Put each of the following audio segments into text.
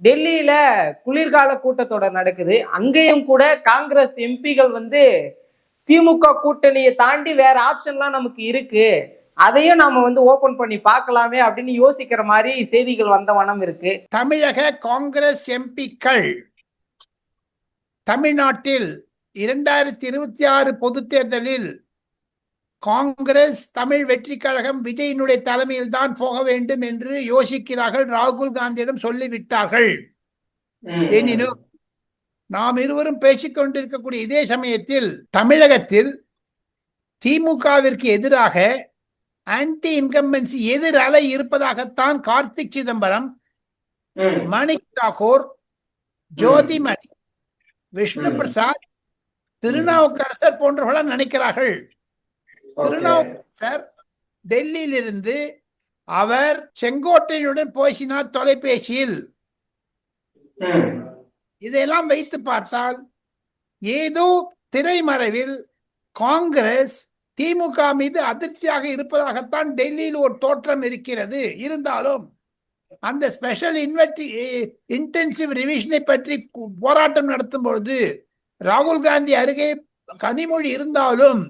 டெல்லியில குளிர்கால கூட்டத்தொடர் நடக்குது. அங்கேயும் கூட காங்கிரஸ் எம்பிகள் வந்து திமுக கூட்டணியை தாண்டி வேற ஆப்ஷன்லாம் நமக்கு இருக்கு, அதையும் நாம வந்து ஓபன் பண்ணி பார்க்கலாமே அப்படின்னு யோசிக்கிற மாதிரி செய்திகள் வந்த வண்ணம் இருக்கு. தமிழக காங்கிரஸ் எம்பிக்கள் தமிழ்நாட்டில் 2026 பொது தேர்தலில் காங்கிரஸ் தமிழ் வெற்றி கழகம் விஜயினுடைய தலைமையில் தான் போக வேண்டும் என்று யோசிக்கிறார்கள். ராகுல் காந்தியிடம் சொல்லிவிட்டார்கள். எனினும் நாம் இருவரும் பேசிக்கொண்டிருக்கக்கூடிய இதே சமயத்தில் தமிழகத்தில் திமுகவிற்கு எதிராக ஆன்டி இன்கம்பன்சி எதிர் அலை இருப்பதாகத்தான் கார்த்திக் சிதம்பரம், மணிக் தாக்கூர், ஜோதிமணி, விஷ்ணு பிரசாத், திருநாவுக்கரசர் போன்றவர்கள் நினைக்கிறார்கள். திருநாவுக்கரசர் டெல்லியிலிருந்து அவர் செங்கோட்டையுடன் பேசினார் தொலைபேசியில். இதையெல்லாம் வைத்து பார்த்தால் ஏதோ திரைமறைவில் காங்கிரஸ் திமுக மீது அதிர்ச்சியாக இருப்பதாகத்தான் டெல்லியில் ஒரு தோற்றம் இருக்கிறது. இருந்தாலும் அந்த ஸ்பெஷல் இன்டென்சிவ் ரிவிஷனை பற்றி போராட்டம் நடத்தும் பொழுது ராகுல் காந்தி அருகே கனிமொழி இருந்தாலும்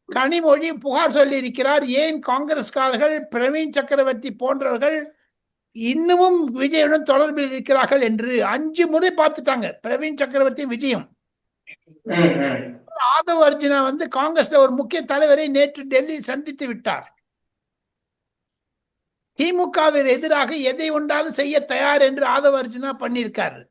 கனிமொழி புகார் சொல்லி இருக்கிறார். ஏன் காங்கிரஸ்காரர்கள் பிரவீன் சக்கரவர்த்தி போன்றவர்கள் இன்னமும் விஜயுடன் தொடர்பில் இருக்கிறார்கள் என்று 5 முறை பார்த்துட்டாங்க பிரவீன் சக்கரவர்த்தி விஜயம். ஆதவ் அர்ஜுனா வந்து காங்கிரஸ்ல ஒரு முக்கிய தலைவரை நேற்று டெல்லியில் சந்தித்து விட்டார். திமுகவிற்கு எதிராக எதை ஒன்றாலும் செய்ய தயார் என்று ஆதவ் அர்ஜுனா பண்ணியிருக்காரு.